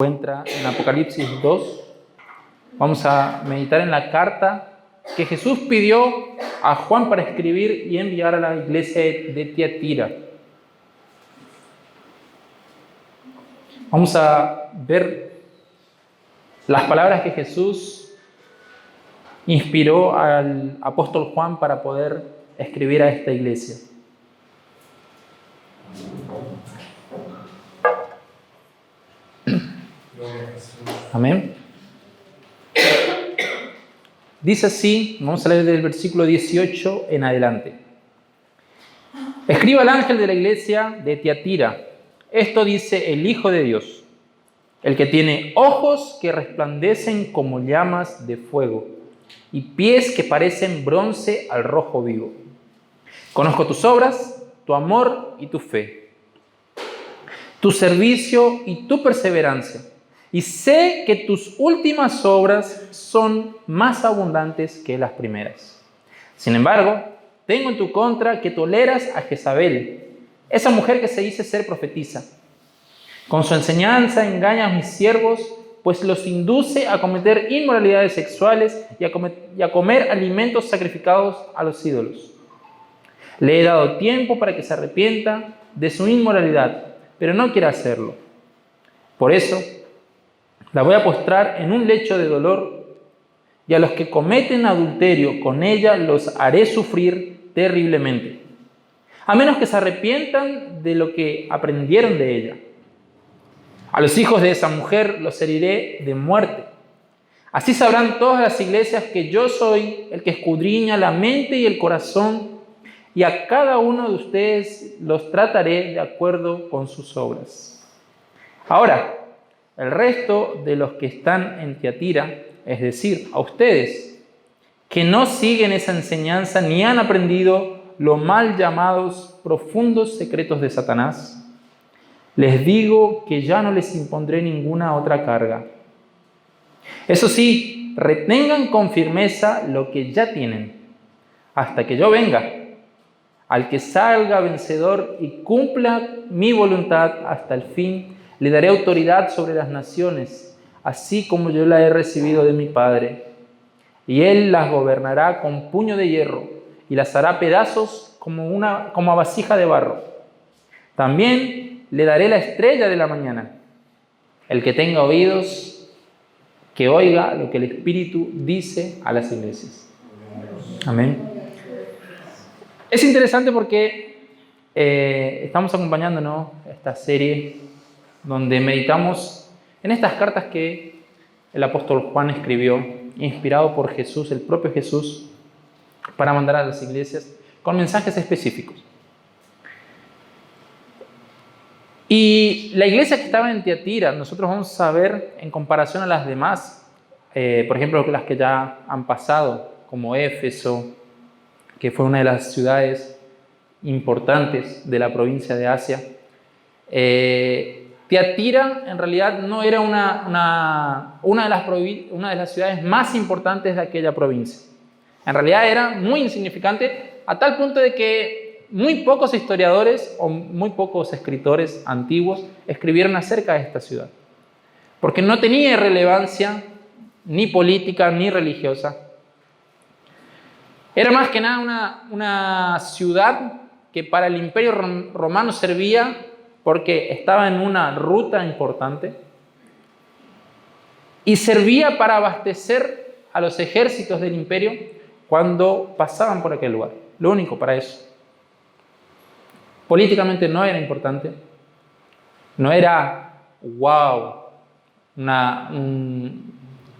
encuentra en Apocalipsis 2. Vamos a meditar en la carta que Jesús pidió a Juan para escribir y enviar a la iglesia de Tiatira. Vamos a ver las palabras que Jesús inspiró al apóstol Juan para poder escribir a esta iglesia. Amén. Dice así, vamos a leer del versículo 18 en adelante. Escriba al ángel de la iglesia de Tiatira. Esto dice el Hijo de Dios, el que tiene ojos que resplandecen como llamas de fuego y pies que parecen bronce al rojo vivo. Conozco tus obras, tu amor y tu fe, tu servicio y tu perseverancia. Y sé que tus últimas obras son más abundantes que las primeras. Sin embargo, tengo en tu contra que toleras a Jezabel, esa mujer que se dice ser profetisa. Con su enseñanza engaña a mis siervos, pues los induce a cometer inmoralidades sexuales y a comer alimentos sacrificados a los ídolos. Le he dado tiempo para que se arrepienta de su inmoralidad, pero no quiere hacerlo. Por eso, la voy a postrar en un lecho de dolor, y a los que cometen adulterio con ella los haré sufrir terriblemente, a menos que se arrepientan de lo que aprendieron de ella. A los hijos de esa mujer los heriré de muerte. Así sabrán todas las iglesias que yo soy el que escudriña la mente y el corazón, y a cada uno de ustedes los trataré de acuerdo con sus obras. Ahora, el resto de los que están en Tiatira, es decir, a ustedes, que no siguen esa enseñanza ni han aprendido los mal llamados profundos secretos de Satanás, les digo que ya no les impondré ninguna otra carga. Eso sí, retengan con firmeza lo que ya tienen, hasta que yo venga. Al que salga vencedor y cumpla mi voluntad hasta el fin, le daré autoridad sobre las naciones, así como yo la he recibido de mi Padre. Y él las gobernará con puño de hierro y las hará pedazos como a vasija de barro. También le daré la estrella de la mañana. El que tenga oídos, que oiga lo que el Espíritu dice a las iglesias. Amén. Es interesante porque estamos acompañándonos esta serie donde meditamos en estas cartas que el apóstol Juan escribió, inspirado por Jesús, el propio Jesús, para mandar a las iglesias con mensajes específicos. Y la iglesia que estaba en Tiatira, nosotros vamos a ver en comparación a las demás, por ejemplo, las que ya han pasado, como Éfeso, que fue una de las ciudades importantes de la provincia de Asia. Tiatira en realidad no era una de las ciudades más importantes de aquella provincia. En realidad era muy insignificante, a tal punto de que muy pocos historiadores o muy pocos escritores antiguos escribieron acerca de esta ciudad, porque no tenía relevancia ni política ni religiosa. Era más que nada una ciudad que para el Imperio Romano servía porque estaba en una ruta importante y servía para abastecer a los ejércitos del imperio cuando pasaban por aquel lugar. Lo único para eso. Políticamente no era importante, no era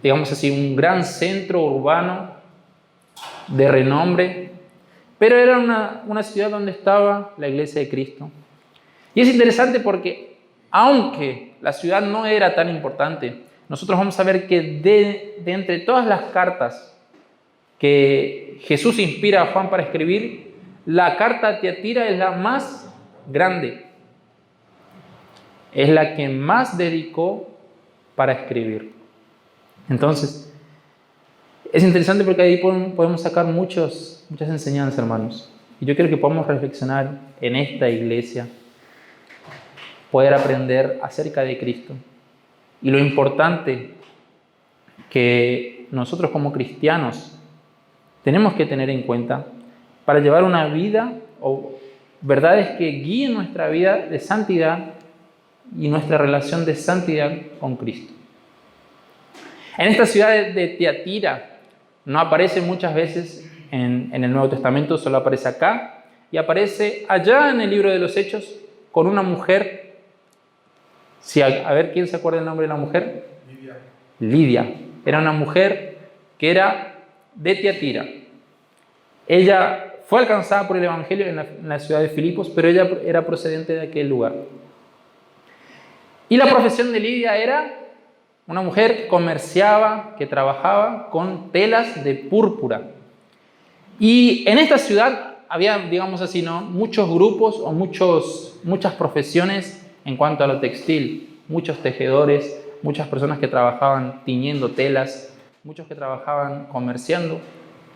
digamos así, un gran centro urbano de renombre, pero era una ciudad donde estaba la iglesia de Cristo. Y es interesante porque, aunque la ciudad no era tan importante, nosotros vamos a ver que de entre todas las cartas que Jesús inspira a Juan para escribir, la carta a Tiatira es la más grande. Es la que más dedicó para escribir. Entonces, es interesante porque ahí podemos sacar muchas enseñanzas, hermanos. Y yo quiero que podamos reflexionar en esta iglesia, poder aprender acerca de Cristo y lo importante que nosotros como cristianos tenemos que tener en cuenta para llevar una vida o verdades que guíen nuestra vida de santidad y nuestra relación de santidad con Cristo. En esta ciudad de Tiatira no aparece muchas veces en el Nuevo Testamento, solo aparece acá y aparece allá en el libro de los Hechos con una mujer. Sí, a ver, ¿quién se acuerda el nombre de la mujer? Lidia. Era una mujer que era de Tiatira. Ella fue alcanzada por el Evangelio en la ciudad de Filipos, pero ella era procedente de aquel lugar. Y la profesión de Lidia era una mujer que comerciaba, que trabajaba con telas de púrpura. Y en esta ciudad había, digamos así, ¿no?, muchos grupos o muchas profesiones en cuanto a lo textil. Muchos tejedores, muchas personas que trabajaban tiñendo telas, muchos que trabajaban comerciando.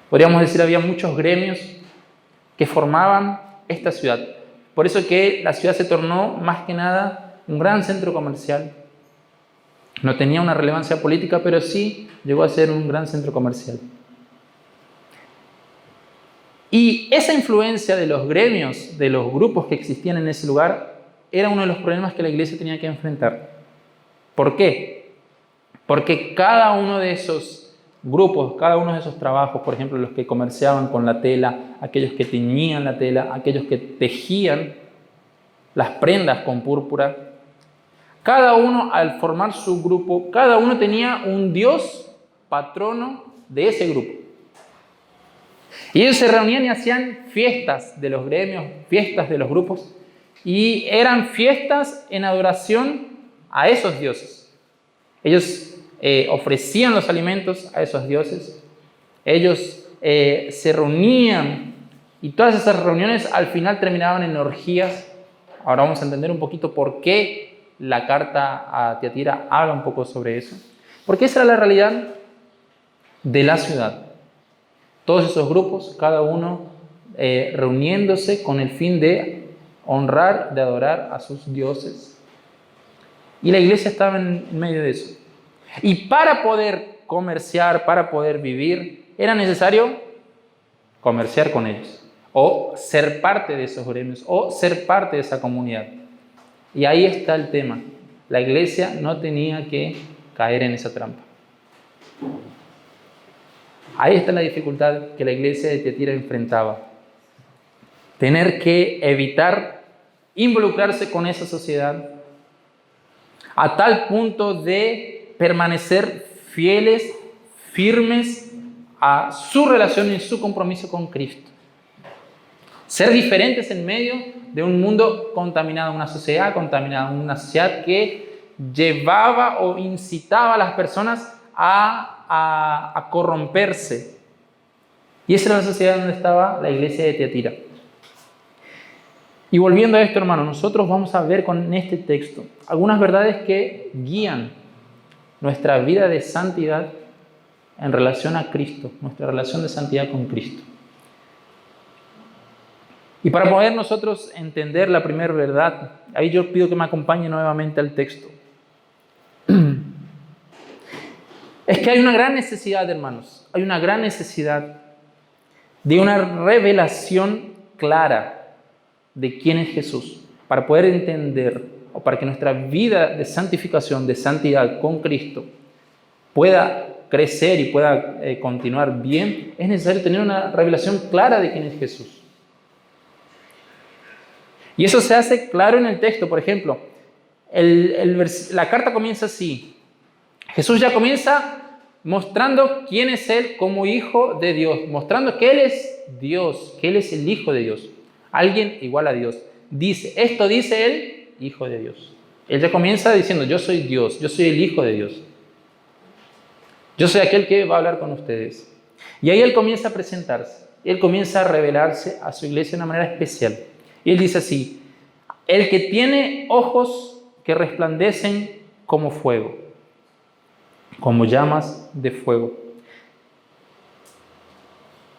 Podríamos decir, había muchos gremios que formaban esta ciudad. Por eso que la ciudad se tornó más que nada un gran centro comercial. No tenía una relevancia política, pero sí llegó a ser un gran centro comercial. Y esa influencia de los gremios, de los grupos que existían en ese lugar, era uno de los problemas que la iglesia tenía que enfrentar. ¿Por qué? Porque cada uno de esos grupos, cada uno de esos trabajos, por ejemplo, los que comerciaban con la tela, aquellos que teñían la tela, aquellos que tejían las prendas con púrpura, cada uno, al formar su grupo, cada uno tenía un dios patrono de ese grupo. Y ellos se reunían y hacían fiestas de los gremios, fiestas de los grupos, y eran fiestas en adoración a esos dioses. Ellos ofrecían los alimentos a esos dioses, ellos se reunían, y todas esas reuniones al final terminaban en orgías. Ahora vamos a entender un poquito por qué la carta a Tiatira habla un poco sobre eso. Porque esa era la realidad de la ciudad. Todos esos grupos, cada uno reuniéndose con el fin de honrar, de adorar a sus dioses. Y la iglesia estaba en medio de eso. Y para poder comerciar, para poder vivir, era necesario comerciar con ellos, o ser parte de esos gremios, o ser parte de esa comunidad. Y ahí está el tema. La iglesia no tenía que caer en esa trampa. Ahí está la dificultad que la iglesia de Tiatira enfrentaba. Tener que evitar involucrarse con esa sociedad a tal punto de permanecer fieles, firmes a su relación y su compromiso con Cristo. Ser diferentes en medio de un mundo contaminado, una sociedad contaminada, una sociedad que llevaba o incitaba a las personas a corromperse. Y esa era la sociedad donde estaba la iglesia de Tiatira. Y volviendo a esto, hermano, nosotros vamos a ver con este texto algunas verdades que guían nuestra vida de santidad en relación a Cristo, nuestra relación de santidad con Cristo. Y para poder nosotros entender la primera verdad, ahí yo pido que me acompañe nuevamente al texto. Es que hay una gran necesidad, hermanos, hay una gran necesidad de una revelación clara de quién es Jesús, para poder entender o para que nuestra vida de santificación, de santidad con Cristo pueda crecer y pueda continuar bien. Es necesario tener una revelación clara de quién es Jesús. Y eso se hace claro en el texto. Por ejemplo, la carta comienza así. Jesús ya comienza mostrando quién es Él como Hijo de Dios, mostrando que Él es Dios, que Él es el Hijo de Dios, alguien igual a Dios. Esto dice Él, Hijo de Dios. Él ya comienza diciendo, yo soy Dios, yo soy el Hijo de Dios. Yo soy aquel que va a hablar con ustedes. Y ahí Él comienza a presentarse, Él comienza a revelarse a su iglesia de una manera especial. Y Él dice así, el que tiene ojos que resplandecen como fuego, como llamas de fuego.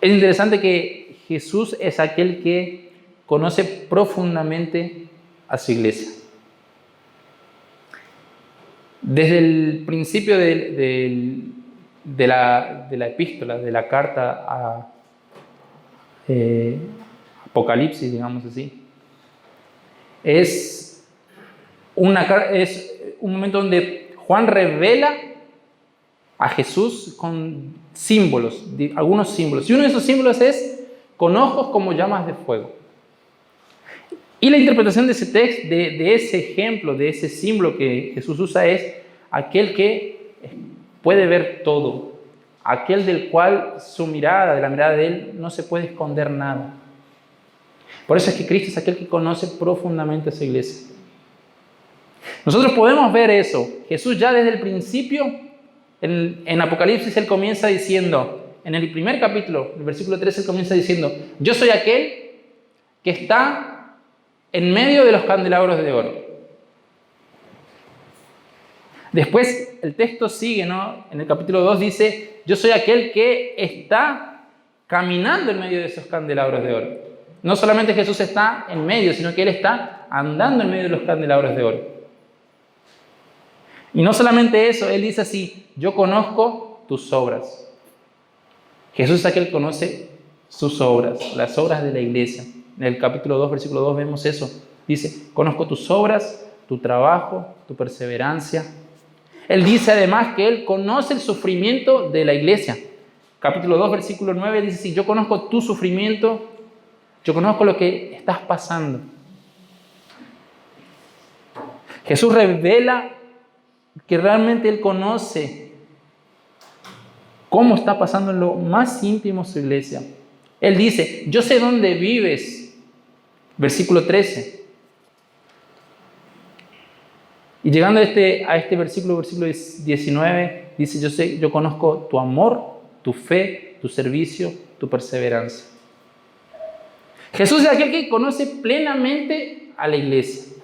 Es interesante que Jesús es aquel que conoce profundamente a su iglesia. Desde el principio de la epístola, de la carta a Apocalipsis, digamos así, es un momento donde Juan revela a Jesús con símbolos, algunos símbolos. Y uno de esos símbolos es con ojos como llamas de fuego. Y la interpretación de ese texto, de ese ejemplo, de ese símbolo que Jesús usa es aquel que puede ver todo, aquel del cual de la mirada de él, no se puede esconder nada. Por eso es que Cristo es aquel que conoce profundamente a su iglesia. Nosotros podemos ver eso. Jesús ya desde el principio, en Apocalipsis, él comienza diciendo, en el primer capítulo, el versículo 13, él comienza diciendo, yo soy aquel que está en medio de los candelabros de oro. Después el texto sigue, ¿no? En el capítulo 2 dice, yo soy aquel que está caminando en medio de esos candelabros de oro. No solamente Jesús está en medio, sino que Él está andando en medio de los candelabros de oro. Y no solamente eso, Él dice así, yo conozco tus obras. Jesús es aquel que conoce sus obras, las obras de la iglesia. En el capítulo 2, versículo 2 vemos eso. Dice, conozco tus obras, tu trabajo, tu perseverancia. Él dice además que Él conoce el sufrimiento de la iglesia. Capítulo 2, versículo 9 dice, sí, yo conozco tu sufrimiento, yo conozco lo que estás pasando. Jesús revela que realmente Él conoce cómo está pasando en lo más íntimo su iglesia. Él dice, yo sé dónde vives. Versículo 13. Y llegando a este versículo 19, dice, yo conozco tu amor, tu fe, tu servicio, tu perseverancia. Jesús es aquel que conoce plenamente a la iglesia.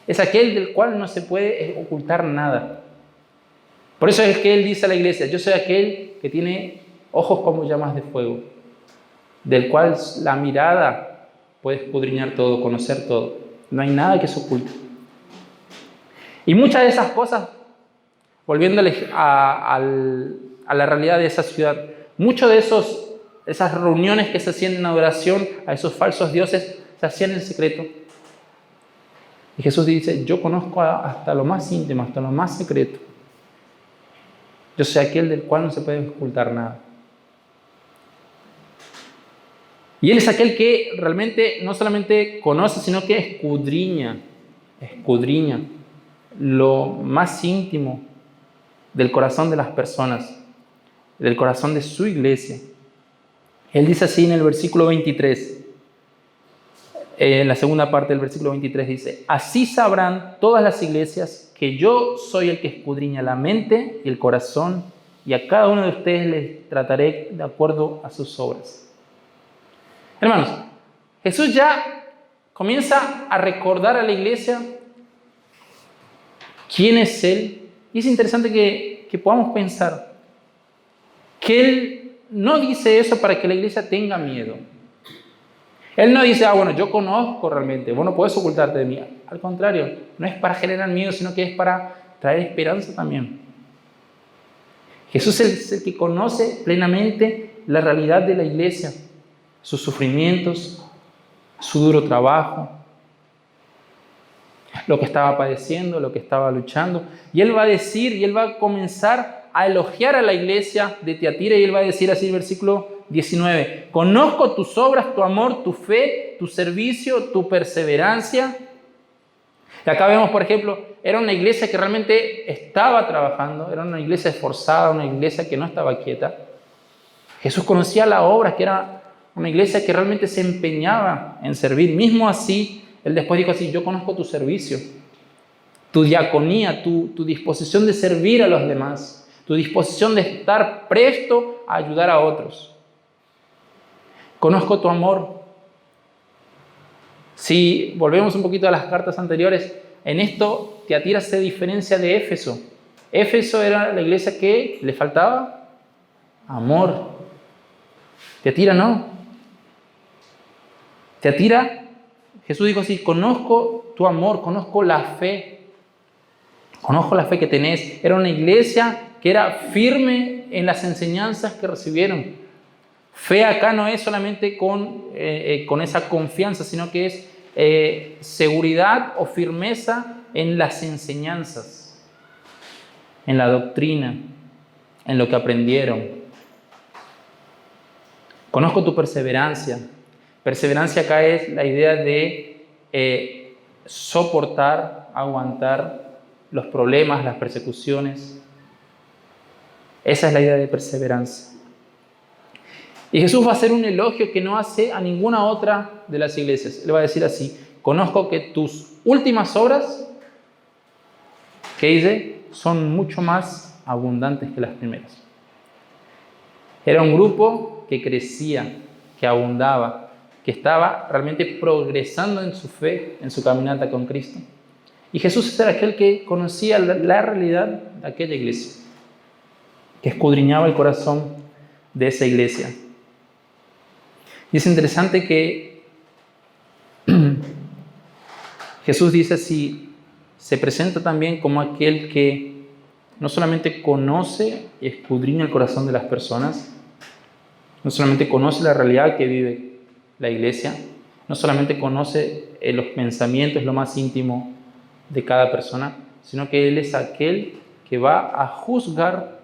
Es aquel del cual no se puede ocultar nada. Por eso es que Él dice a la iglesia, yo soy aquel que tiene ojos como llamas de fuego, del cual la mirada puede escudriñar todo, conocer todo. No hay nada que se oculte. Y muchas de esas cosas, volviéndoles a la realidad de esa ciudad, muchas de esas reuniones que se hacían en adoración a esos falsos dioses, se hacían en secreto. Y Jesús dice, yo conozco hasta lo más íntimo, hasta lo más secreto. Yo soy aquel del cual no se puede ocultar nada. Y Él es aquel que realmente no solamente conoce, sino que escudriña lo más íntimo del corazón de las personas, del corazón de su iglesia. Él dice así en el versículo 23, en la segunda parte del versículo 23 dice, así sabrán todas las iglesias que yo soy el que escudriña la mente y el corazón, y a cada uno de ustedes les trataré de acuerdo a sus obras. Hermanos, Jesús ya comienza a recordar a la iglesia quién es Él. Y es interesante que podamos pensar que Él no dice eso para que la iglesia tenga miedo. Él no dice, bueno, yo conozco realmente, vos no podés ocultarte de mí. Al contrario, no es para generar miedo, sino que es para traer esperanza también. Jesús es el que conoce plenamente la realidad de la iglesia, sus sufrimientos, su duro trabajo, lo que estaba padeciendo, lo que estaba luchando. Y Él va a decir, y Él va a comenzar a elogiar a la iglesia de Tiatira, y Él va a decir así, versículo 19, conozco tus obras, tu amor, tu fe, tu servicio, tu perseverancia. Y acá vemos, por ejemplo, era una iglesia que realmente estaba trabajando, era una iglesia esforzada, una iglesia que no estaba quieta. Jesús conocía la obra, que era una iglesia que realmente se empeñaba en servir. Mismo así, Él después dijo así, yo conozco tu servicio, tu diaconía, tu disposición de servir a los demás, tu disposición de estar presto a ayudar a otros. Conozco tu amor. Si volvemos un poquito a las cartas anteriores, en esto Tiatira se diferencia de Éfeso. Éfeso era la iglesia que le faltaba amor. Tiatira no. Tiatira, Jesús dijo así, conozco tu amor, conozco la fe, Conozco la fe que tenés. Era una iglesia que era firme en las enseñanzas que recibieron. Fe acá no es solamente con esa confianza, sino que es seguridad o firmeza en las enseñanzas, en la doctrina, en lo que aprendieron. Conozco tu perseverancia. Perseverancia acá es la idea de soportar, aguantar los problemas, las persecuciones. Esa es la idea de perseverancia. Y Jesús va a hacer un elogio que no hace a ninguna otra de las iglesias. Él va a decir así: conozco que tus últimas obras, ¿qué dice? Son mucho más abundantes que las primeras. Era un grupo que crecía, que abundaba, que estaba realmente progresando en su fe, en su caminata con Cristo. Y Jesús era aquel que conocía la realidad de aquella iglesia, que escudriñaba el corazón de esa iglesia. Y es interesante que Jesús dice así, se presenta también como aquel que no solamente conoce y escudriña el corazón de las personas, no solamente conoce la realidad que vive la iglesia, no solamente conoce los pensamientos, lo más íntimo de cada persona, sino que Él es aquel que va a juzgar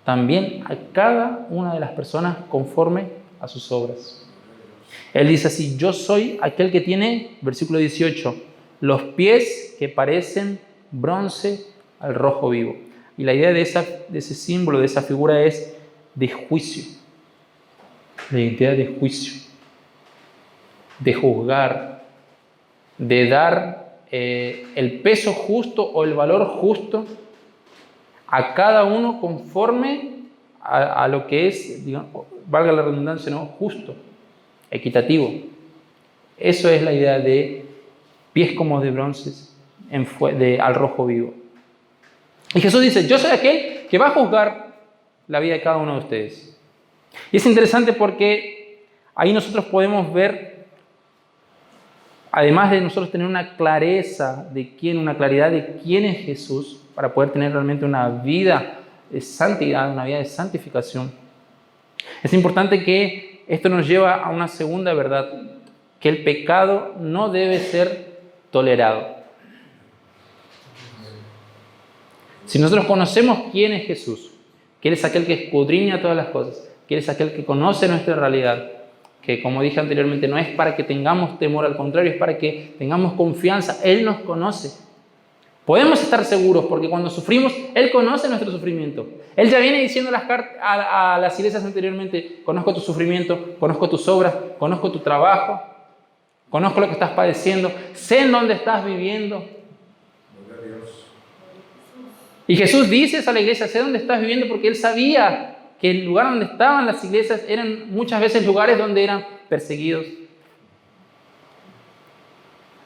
también a cada una de las personas conforme a sus obras. Él dice así: yo soy aquel que tiene, versículo 18, los pies que parecen bronce al rojo vivo. Y la idea de ese símbolo, de esa figura es de juicio, la identidad de juicio, de juzgar, de dar el peso justo o el valor justo a cada uno conforme a lo que es, digamos, valga la redundancia, ¿no? Justo, equitativo. Eso es la idea de pies como de bronce al rojo vivo. Y Jesús dice: yo soy aquel que va a juzgar la vida de cada uno de ustedes. Y es interesante porque ahí nosotros podemos ver, además de nosotros tener una clareza de quién, una claridad de quién es Jesús, para poder tener realmente una vida de santidad, una vida de santificación, es importante que esto nos lleva a una segunda verdad, que el pecado no debe ser tolerado. Si nosotros conocemos quién es Jesús, que Él es aquel que escudriña todas las cosas, que Él es aquel que conoce nuestra realidad, que, como dije anteriormente, no es para que tengamos temor, al contrario, es para que tengamos confianza. Él nos conoce. Podemos estar seguros porque cuando sufrimos, Él conoce nuestro sufrimiento. Él ya viene diciendo a las iglesias anteriormente: conozco tu sufrimiento, conozco tus obras, conozco tu trabajo, conozco lo que estás padeciendo, sé en dónde estás viviendo. Y Jesús dice a la iglesia: sé dónde estás viviendo, porque Él sabía que el lugar donde estaban las iglesias eran muchas veces lugares donde eran perseguidos,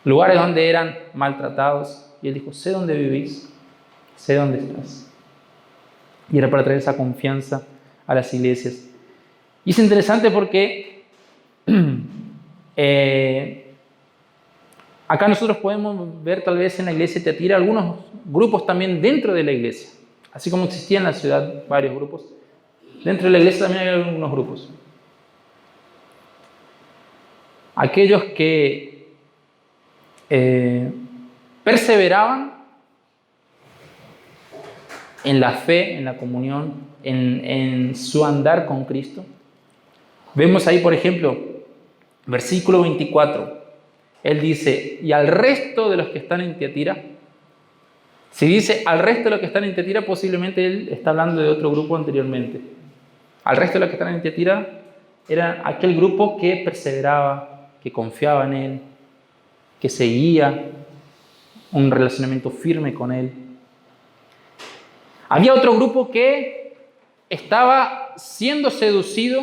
lugares donde eran maltratados. Y Él dijo: sé dónde vivís, sé dónde estás. Y era para traer esa confianza a las iglesias. Y es interesante porque acá nosotros podemos ver tal vez en la iglesia de Tiatira algunos grupos también dentro de la iglesia. Así como existía en la ciudad varios grupos, dentro de la iglesia también hay algunos grupos. Aquellos que perseveraban en la fe, en la comunión, en su andar con Cristo. Vemos ahí, por ejemplo, versículo 24. Él dice: y al resto de los que están en Tiatira. Si dice al resto de los que están en Tiatira, posiblemente él está hablando de otro grupo anteriormente. Al resto de los que están en Tiatira era aquel grupo que perseveraba, que confiaba en Él, que seguía un relacionamiento firme con Él. Había otro grupo que estaba siendo seducido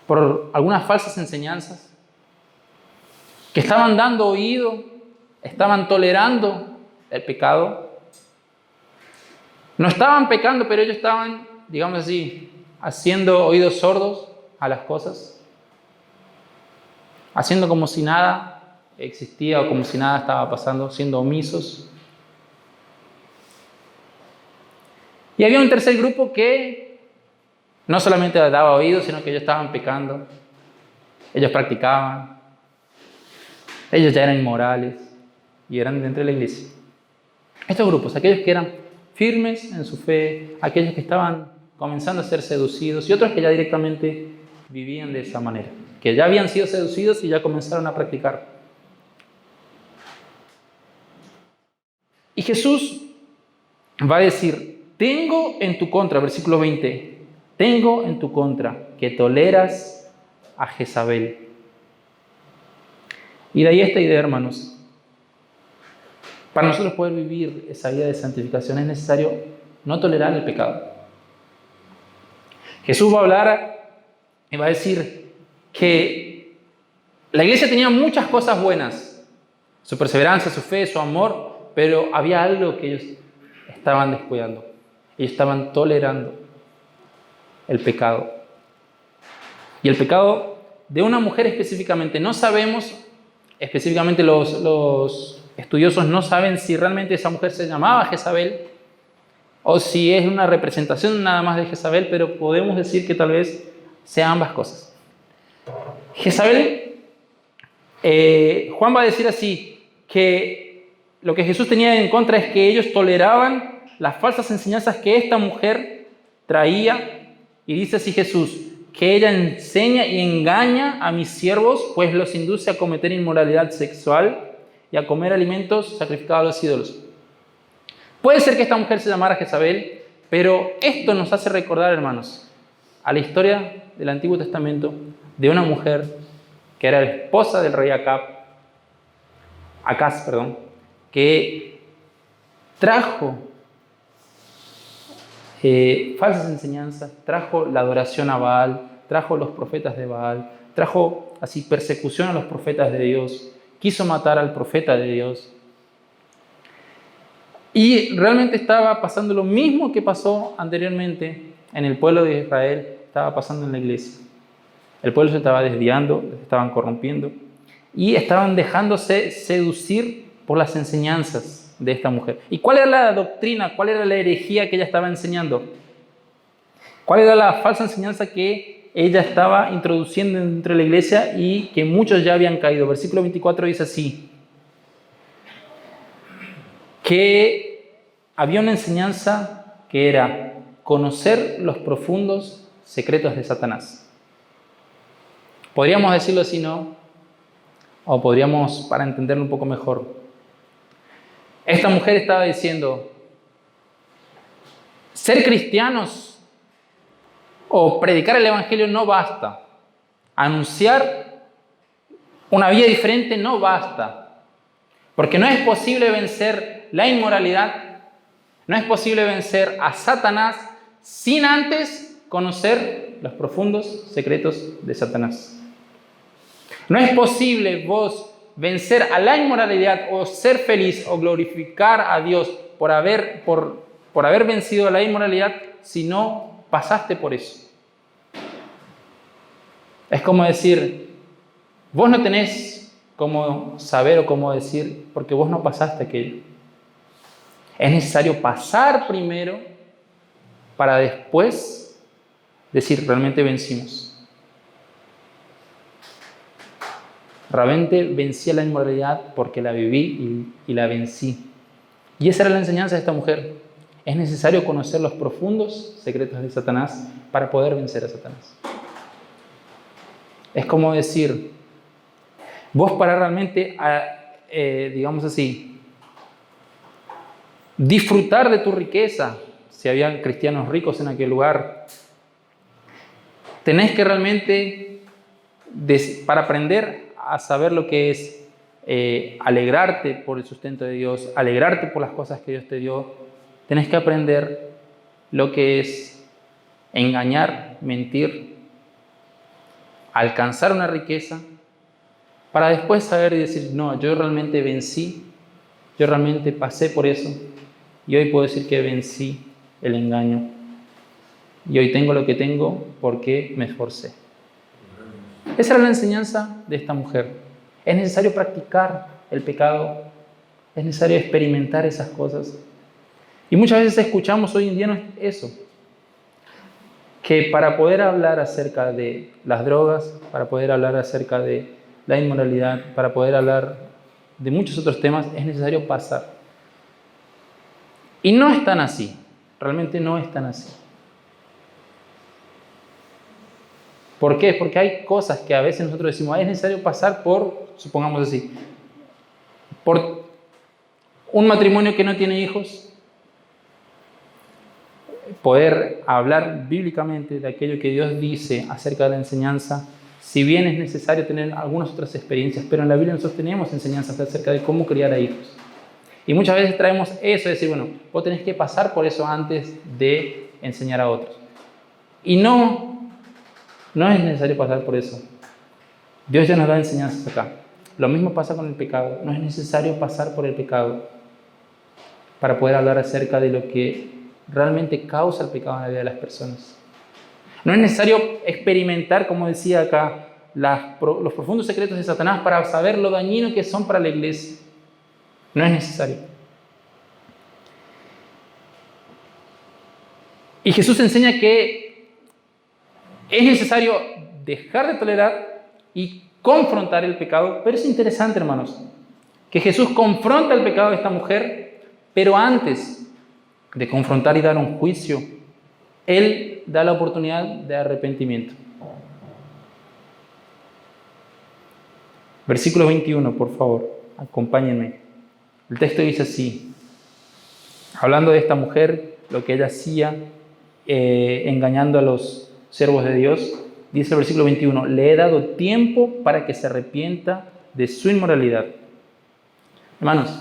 por algunas falsas enseñanzas, que estaban dando oído, estaban tolerando el pecado. No estaban pecando, pero ellos estaban, digamos así, haciendo oídos sordos a las cosas, haciendo como si nada existía o como si nada estaba pasando, siendo omisos Y había un tercer grupo que no solamente daba oídos, sino que ellos estaban pecando, ellos practicaban, ellos ya eran inmorales y eran dentro de la iglesia. Estos grupos, aquellos que eran firmes en su fe, aquellos que estaban comenzando a ser seducidos y otros que ya directamente vivían de esa manera, que ya habían sido seducidos y ya comenzaron a practicar. Y Jesús va a decir, tengo en tu contra, versículo 20, tengo en tu contra que toleras a Jezabel. Y de ahí esta idea, hermanos. Para nosotros poder vivir esa vida de santificación es necesario no tolerar el pecado. Jesús va a hablar y va a decir que la iglesia tenía muchas cosas buenas, su perseverancia, su fe, su amor, pero había algo que ellos estaban descuidando. Ellos estaban tolerando el pecado. Y el pecado de una mujer específicamente, no sabemos, específicamente los estudiosos no saben si realmente esa mujer se llamaba Jezabel o si es una representación nada más de Jezabel, pero podemos decir que tal vez sea ambas cosas. Jezabel, Juan va a decir así, que lo que Jesús tenía en contra es que ellos toleraban las falsas enseñanzas que esta mujer traía, y dice así Jesús, que ella enseña y engaña a mis siervos, pues los induce a cometer inmoralidad sexual y a comer alimentos sacrificados a los ídolos. Puede ser que esta mujer se llamara Jezabel, pero esto nos hace recordar, hermanos, a la historia del Antiguo Testamento de una mujer que era la esposa del rey Acaz, que trajo falsas enseñanzas, trajo la adoración a Baal, trajo los profetas de Baal, trajo así persecución a los profetas de Dios, quiso matar al profeta de Dios. Y realmente estaba pasando lo mismo que pasó anteriormente en el pueblo de Israel, estaba pasando en la iglesia. El pueblo se estaba desviando, se estaban corrompiendo y estaban dejándose seducir por las enseñanzas de esta mujer. ¿Y cuál era la doctrina? ¿Cuál era la herejía que ella estaba enseñando? ¿Cuál era la falsa enseñanza que ella estaba introduciendo dentro de la iglesia y que muchos ya habían caído? Versículo 24 dice así, que había una enseñanza que era conocer los profundos secretos de Satanás. Podríamos decirlo así, ¿no? O podríamos, para entenderlo un poco mejor, esta mujer estaba diciendo, ser cristianos o predicar el evangelio no basta. Anunciar una vida diferente no basta. Porque no es posible vencer la inmoralidad, no es posible vencer a Satanás sin antes conocer los profundos secretos de Satanás. No es posible vos vencer a la inmoralidad o ser feliz o glorificar a Dios por haber vencido a la inmoralidad si no pasaste por eso. Es como decir, vos no tenés cómo saber o cómo decir porque vos no pasaste aquello. Es necesario pasar primero para después decir, realmente vencimos. Realmente vencí a la inmoralidad porque la viví y la vencí. Y esa era la enseñanza de esta mujer. Es necesario conocer los profundos secretos de Satanás para poder vencer a Satanás. Es como decir, vos para realmente, digamos así, disfrutar de tu riqueza, si había cristianos ricos en aquel lugar, tenés que realmente, para aprender a saber lo que es alegrarte por el sustento de Dios, alegrarte por las cosas que Dios te dio, tenés que aprender lo que es engañar, mentir, alcanzar una riqueza, para después saber y decir, no, yo realmente vencí, yo realmente pasé por eso, y hoy puedo decir que vencí el engaño, y hoy tengo lo que tengo porque me esforcé. Esa era la enseñanza de esta mujer. Es necesario practicar el pecado, es necesario experimentar esas cosas. Y muchas veces escuchamos hoy en día eso, que para poder hablar acerca de las drogas, para poder hablar acerca de la inmoralidad, para poder hablar de muchos otros temas, es necesario pasar. Y no es tan así, realmente no es tan así. ¿Por qué? Porque hay cosas que a veces nosotros decimos, es necesario pasar por, supongamos así, por un matrimonio que no tiene hijos, poder hablar bíblicamente de aquello que Dios dice acerca de la enseñanza, si bien es necesario tener algunas otras experiencias, pero en la Biblia nosotros tenemos enseñanzas acerca de cómo criar a hijos. Y muchas veces traemos eso, de decir, bueno, vos tenés que pasar por eso antes de enseñar a otros. Y no es necesario pasar por eso. Dios ya nos da enseñanzas acá. Lo mismo pasa con el pecado. No es necesario pasar por el pecado para poder hablar acerca de lo que realmente causa el pecado en la vida de las personas. No es necesario experimentar, como decía acá, los profundos secretos de Satanás para saber lo dañino que son para la iglesia. No es necesario. Y Jesús enseña que es necesario dejar de tolerar y confrontar el pecado. Pero es interesante, hermanos, que Jesús confronta el pecado de esta mujer, pero antes de confrontar y dar un juicio, Él da la oportunidad de arrepentimiento. Versículo 21, por favor, acompáñenme. El texto dice así, hablando de esta mujer, lo que ella hacía, engañando a los siervos de Dios, dice el versículo 21, le he dado tiempo para que se arrepienta de su inmoralidad. Hermanos,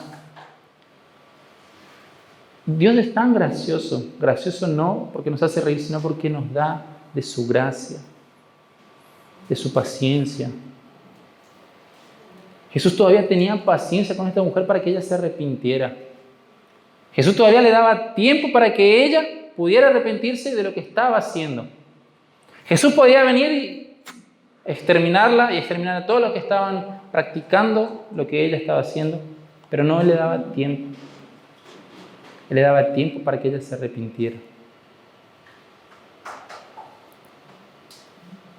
Dios es tan gracioso, gracioso no porque nos hace reír, sino porque nos da de su gracia, de su paciencia. Jesús todavía tenía paciencia con esta mujer para que ella se arrepintiera. Jesús todavía le daba tiempo para que ella pudiera arrepentirse de lo que estaba haciendo. Jesús podía venir y exterminarla y exterminar a todos los que estaban practicando lo que ella estaba haciendo, pero no, Él le daba tiempo. Él le daba tiempo para que ella se arrepintiera.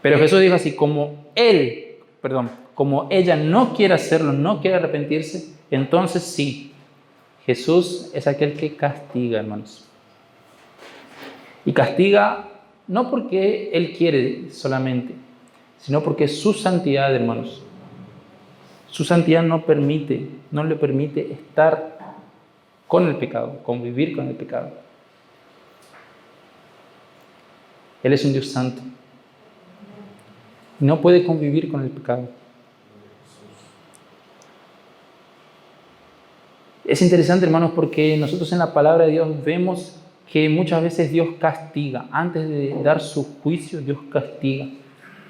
Pero Jesús dijo así, como ella no quiere hacerlo, no quiere arrepentirse, entonces sí, Jesús es aquel que castiga, hermanos. Y castiga no porque Él quiere solamente, sino porque su santidad, hermanos, su santidad no le permite estar con el pecado, convivir con el pecado. Él es un Dios santo. No puede convivir con el pecado. Es interesante, hermanos, porque nosotros en la palabra de Dios vemos que muchas veces Dios castiga. Antes de dar su juicio, Dios castiga.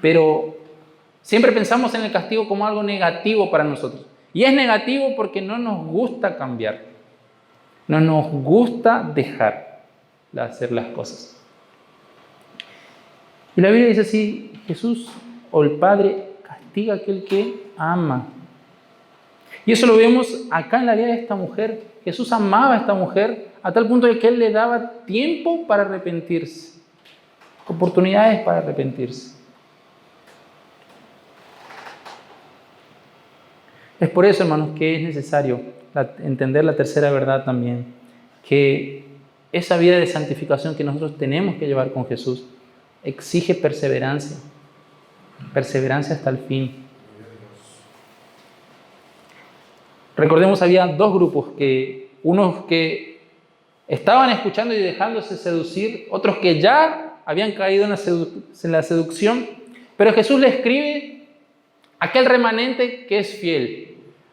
Pero siempre pensamos en el castigo como algo negativo para nosotros. Y es negativo porque no nos gusta cambiar. No nos gusta dejar de hacer las cosas. Y la Biblia dice así, Jesús o el Padre castiga a aquel que ama. Y eso lo vemos acá en la vida de esta mujer. Jesús amaba a esta mujer a tal punto de que Él le daba tiempo para arrepentirse, oportunidades para arrepentirse. Es por eso, hermanos, que es necesario entender la tercera verdad también, que esa vida de santificación que nosotros tenemos que llevar con Jesús exige perseverancia, perseverancia hasta el fin. Recordemos, había dos grupos, unos que estaban escuchando y dejándose seducir, otros que ya habían caído en la seducción, pero Jesús le escribe a aquel remanente que es fiel,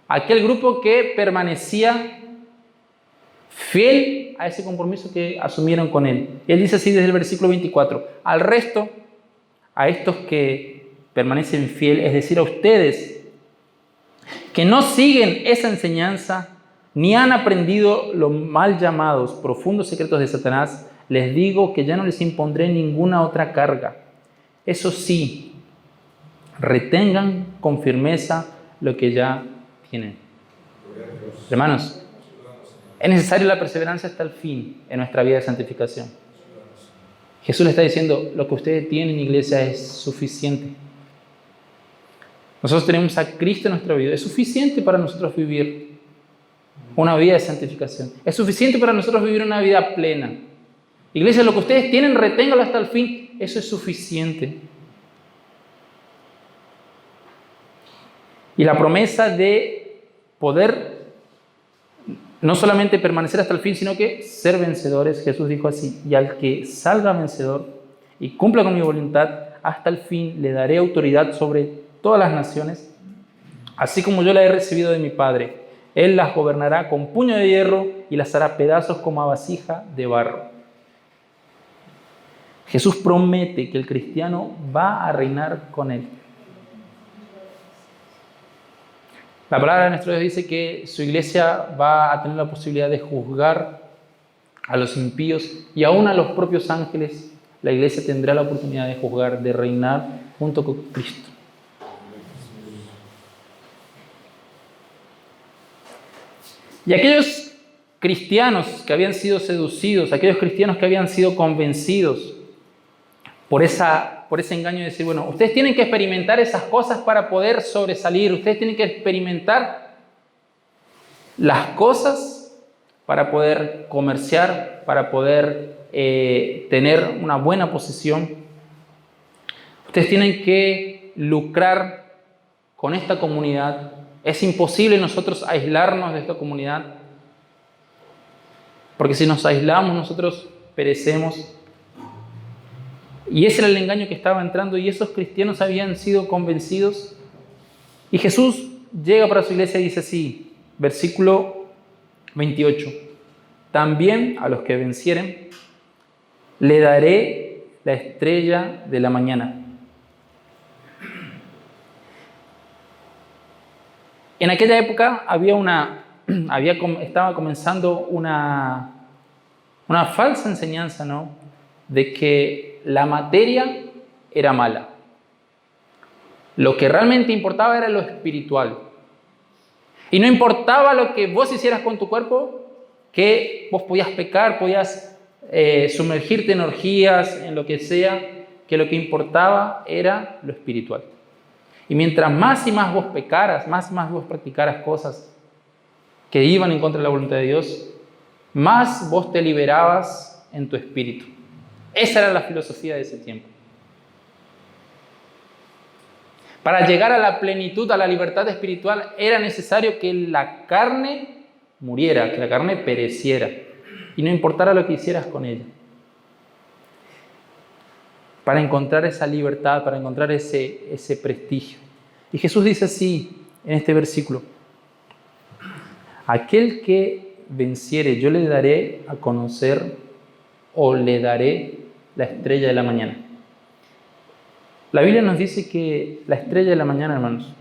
aquel grupo que permanecía fiel a ese compromiso que asumieron con Él. Y Él dice así desde el versículo 24, al resto, a estos que permanecen fiel, es decir, a ustedes, que no siguen esa enseñanza, ni han aprendido los mal llamados profundos secretos de Satanás, les digo que ya no les impondré ninguna otra carga. Eso sí, retengan con firmeza lo que ya tienen. Hermanos, Es necesaria la perseverancia hasta el fin en nuestra vida de santificación. Jesús le está diciendo, lo que ustedes tienen, iglesia, es suficiente. Nosotros tenemos a Cristo en nuestra vida. Es suficiente para nosotros vivir una vida de santificación. Es suficiente para nosotros vivir una vida plena. Iglesia, lo que ustedes tienen, reténgalo hasta el fin. Eso es suficiente. Y la promesa de poder no solamente permanecer hasta el fin, sino que ser vencedores. Jesús dijo así, y al que salga vencedor y cumpla con mi voluntad, hasta el fin le daré autoridad sobre todas las naciones, así como yo la he recibido de mi Padre. Él las gobernará con puño de hierro y las hará pedazos como a vasija de barro. Jesús promete que el cristiano va a reinar con él. La palabra de nuestro Dios dice que su iglesia va a tener la posibilidad de juzgar a los impíos y aún a los propios ángeles. La iglesia tendrá la oportunidad de juzgar, de reinar junto con Cristo. Y aquellos cristianos que habían sido seducidos, aquellos cristianos que habían sido convencidos por ese engaño de decir, bueno, ustedes tienen que experimentar esas cosas para poder sobresalir, ustedes tienen que experimentar las cosas para poder comerciar, para poder tener una buena posición. Ustedes tienen que lucrar con esta comunidad. Es imposible nosotros aislarnos de esta comunidad, porque si nos aislamos nosotros perecemos. Y ese era el engaño que estaba entrando, y esos cristianos habían sido convencidos. Y Jesús llega para su iglesia y dice así, versículo 28, también a los que vencieren le daré la estrella de la mañana. En aquella época estaba comenzando una falsa enseñanza, ¿no?, de que la materia era mala. Lo que realmente importaba era lo espiritual. Y no importaba lo que vos hicieras con tu cuerpo, que vos podías pecar, podías sumergirte en orgías, en lo que sea, que lo que importaba era lo espiritual. Y mientras más y más vos pecaras, más y más vos practicaras cosas que iban en contra de la voluntad de Dios, más vos te liberabas en tu espíritu. Esa era la filosofía de ese tiempo. Para llegar a la plenitud, a la libertad espiritual, era necesario que la carne muriera, que la carne pereciera, y no importara lo que hicieras con ella. Para encontrar esa libertad, para encontrar ese prestigio. Y Jesús dice así en este versículo, aquel que venciere, yo le daré a conocer o le daré la estrella de la mañana. La Biblia nos dice que la estrella de la mañana, hermanos,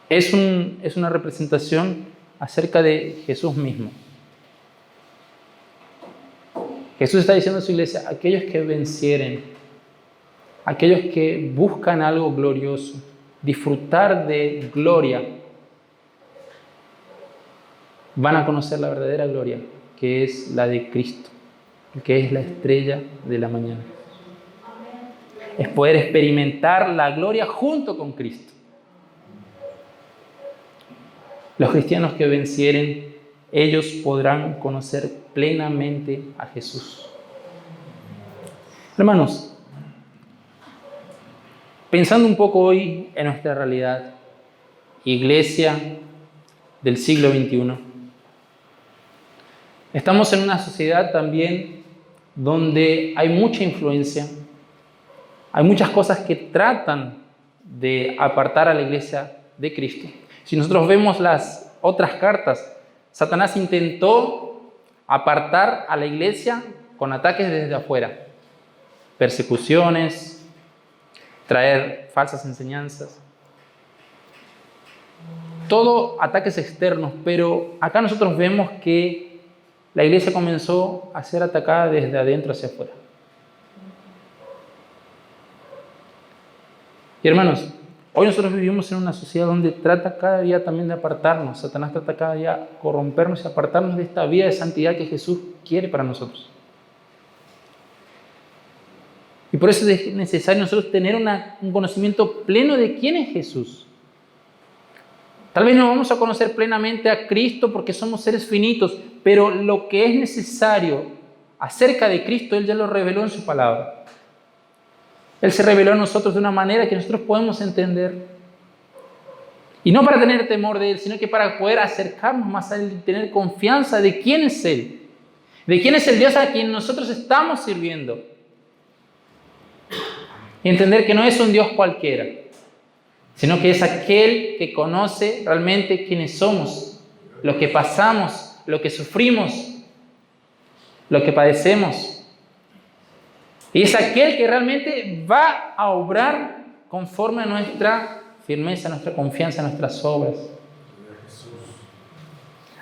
es una representación acerca de Jesús mismo. Jesús está diciendo a su iglesia, aquellos que vencieren, aquellos que buscan algo glorioso, disfrutar de gloria, van a conocer la verdadera gloria, que es la de Cristo, que es la estrella de la mañana. Es poder experimentar la gloria junto con Cristo. Los cristianos que vencieren, ellos podrán conocer plenamente a Jesús. Hermanos, pensando un poco hoy en nuestra realidad, iglesia del siglo XXI, estamos en una sociedad también donde hay mucha influencia, hay muchas cosas que tratan de apartar a la iglesia de Cristo. Si nosotros vemos las otras cartas, Satanás intentó apartar a la iglesia con ataques desde afuera, persecuciones, traer falsas enseñanzas, todo ataques externos, pero acá nosotros vemos que la iglesia comenzó a ser atacada desde adentro hacia afuera. Y hermanos, Hoy nosotros vivimos en una sociedad donde trata cada día también de apartarnos. Satanás trata cada día de corrompernos y apartarnos de esta vida de santidad que Jesús quiere para nosotros. Y por eso es necesario nosotros tener un conocimiento pleno de quién es Jesús. Tal vez no vamos a conocer plenamente a Cristo porque somos seres finitos, pero lo que es necesario acerca de Cristo, Él ya lo reveló en su palabra. Él se reveló a nosotros de una manera que nosotros podemos entender. Y no para tener temor de Él, sino que para poder acercarnos más a Él y tener confianza de quién es Él. De quién es el Dios a quien nosotros estamos sirviendo. Y entender que no es un Dios cualquiera, sino que es aquel que conoce realmente quiénes somos, lo que pasamos, lo que sufrimos, lo que padecemos. Y es aquel que realmente va a obrar conforme a nuestra firmeza, nuestra confianza, nuestras obras.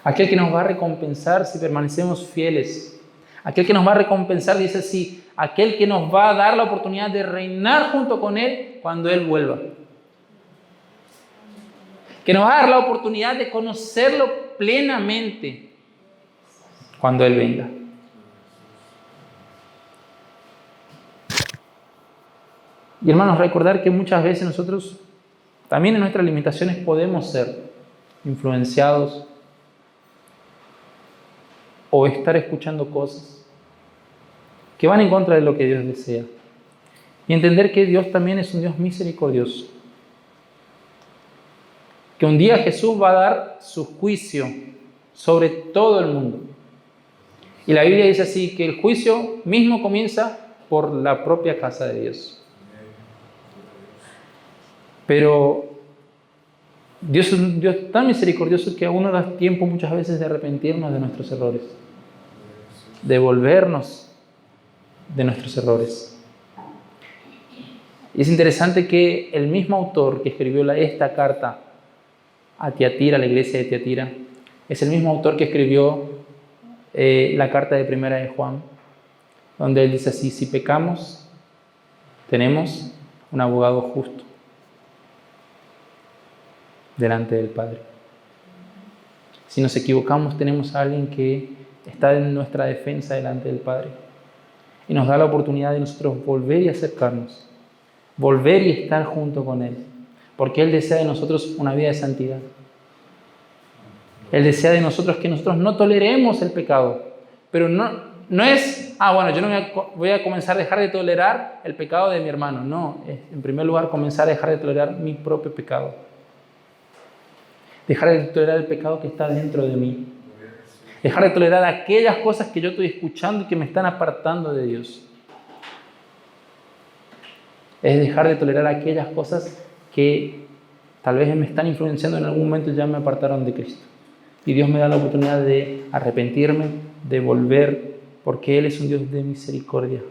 Aquel que nos va a recompensar si permanecemos fieles. Aquel que nos va a recompensar, dice así, aquel que nos va a dar la oportunidad de reinar junto con Él cuando Él vuelva. Que nos va a dar la oportunidad de conocerlo plenamente cuando Él venga. Y hermanos, recordar que muchas veces nosotros también en nuestras limitaciones podemos ser influenciados o estar escuchando cosas que van en contra de lo que Dios desea. Y entender que Dios también es un Dios misericordioso. Que un día Jesús va a dar su juicio sobre todo el mundo. Y la Biblia dice así, que el juicio mismo comienza por la propia casa de Dios. Pero Dios es un Dios tan misericordioso que aún nos da tiempo muchas veces de arrepentirnos de nuestros errores, de volvernos de nuestros errores. Y es interesante que el mismo autor que escribió esta carta a Tiatira, a la iglesia de Tiatira, es el mismo autor que escribió la carta de Primera de Juan, donde él dice así, si pecamos, tenemos un abogado justo delante del Padre. Si nos equivocamos, tenemos a alguien que está en nuestra defensa delante del Padre y nos da la oportunidad de nosotros volver y acercarnos, volver y estar junto con Él, porque Él desea de nosotros una vida de santidad. Él desea de nosotros que nosotros no toleremos el pecado, pero no es, bueno, yo no voy a comenzar a dejar de tolerar el pecado de mi hermano. No, es en primer lugar comenzar a dejar de tolerar mi propio pecado. Dejar de tolerar el pecado que está dentro de mí. Dejar de tolerar aquellas cosas que yo estoy escuchando y que me están apartando de Dios. Es dejar de tolerar aquellas cosas que tal vez me están influenciando en algún momento y ya me apartaron de Cristo. Y Dios me da la oportunidad de arrepentirme, de volver, porque Él es un Dios de misericordia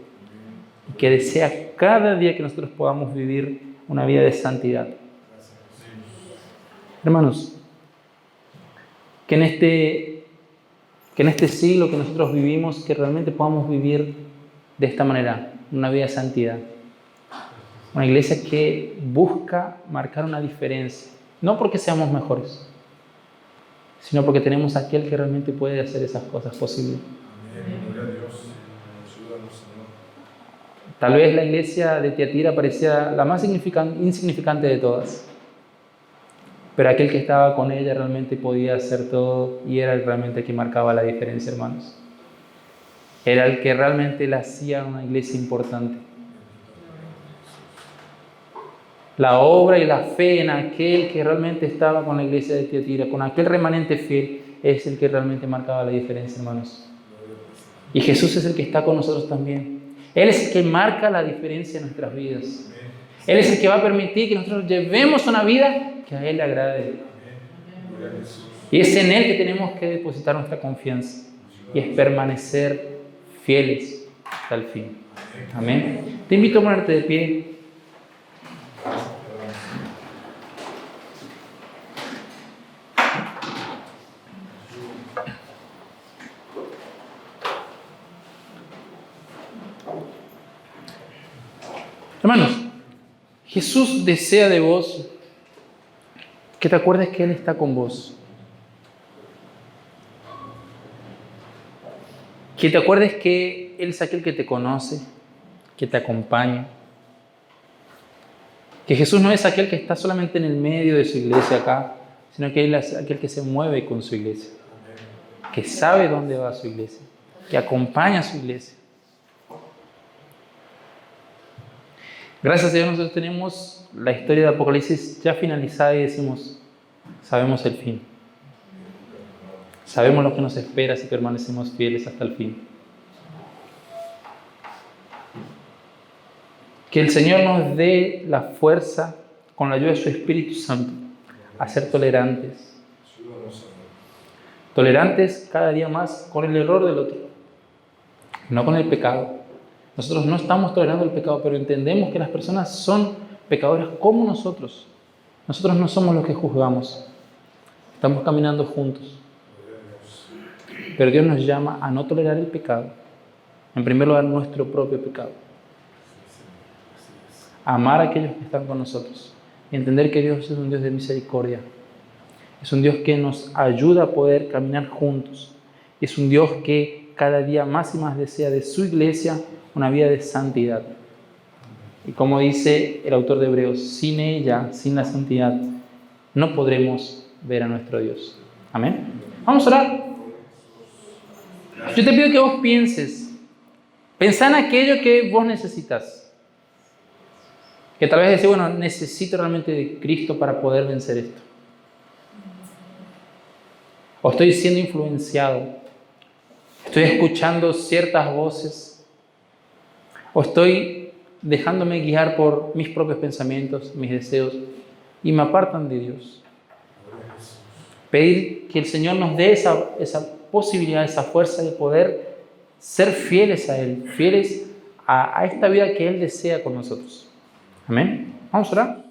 y que desea cada día que nosotros podamos vivir una vida de santidad. Hermanos, que en este siglo que nosotros vivimos, que realmente podamos vivir de esta manera, una vida de santidad. Una iglesia que busca marcar una diferencia, no porque seamos mejores, sino porque tenemos a aquel que realmente puede hacer esas cosas posibles. Tal vez la iglesia de Tiatira parecía la más insignificante de todas, pero aquel que estaba con ella realmente podía hacer todo y era realmente el que marcaba la diferencia, hermanos. Era el que realmente le hacía una iglesia importante. La obra y la fe en aquel que realmente estaba con la iglesia de Tiatira, con aquel remanente fiel, es el que realmente marcaba la diferencia, hermanos. Y Jesús es el que está con nosotros también. Él es el que marca la diferencia en nuestras vidas. Él es el que va a permitir que nosotros llevemos una vida que a Él le agrade. Y es en Él que tenemos que depositar nuestra confianza y es permanecer fieles hasta el fin. Amén. Te invito a ponerte de pie. Hermanos, Jesús desea de vos que te acuerdes que Él está con vos. Que te acuerdes que Él es aquel que te conoce, que te acompaña. Que Jesús no es aquel que está solamente en el medio de su iglesia acá, sino que Él es aquel que se mueve con su iglesia. Que sabe dónde va su iglesia, que acompaña a su iglesia. Gracias a Dios nosotros tenemos la historia de Apocalipsis ya finalizada y decimos, sabemos el fin. Sabemos lo que nos espera si permanecemos fieles hasta el fin. Que el Señor nos dé la fuerza, con la ayuda de su Espíritu Santo, a ser tolerantes. Tolerantes cada día más con el error del otro, no con el pecado. Nosotros no estamos tolerando el pecado, pero entendemos que las personas son pecadoras como nosotros. Nosotros no somos los que juzgamos. Estamos caminando juntos. Pero Dios nos llama a no tolerar el pecado. En primer lugar, nuestro propio pecado. A amar a aquellos que están con nosotros. Y entender que Dios es un Dios de misericordia. Es un Dios que nos ayuda a poder caminar juntos. Es un Dios que cada día más y más desea de su iglesia una vida de santidad. Y como dice el autor de Hebreos, sin ella, sin la santidad, no podremos ver a nuestro Dios. Amén. Vamos a orar. Yo te pido que vos pienses. Pensá en aquello que vos necesitas. Que tal vez decís, bueno, necesito realmente de Cristo para poder vencer esto. O estoy siendo influenciado. Estoy escuchando ciertas voces. O estoy dejándome guiar por mis propios pensamientos, mis deseos, y me apartan de Dios. Pedir que el Señor nos dé esa posibilidad, esa fuerza de poder ser fieles a Él, fieles a esta vida que Él desea con nosotros. Amén. Vamos a orar.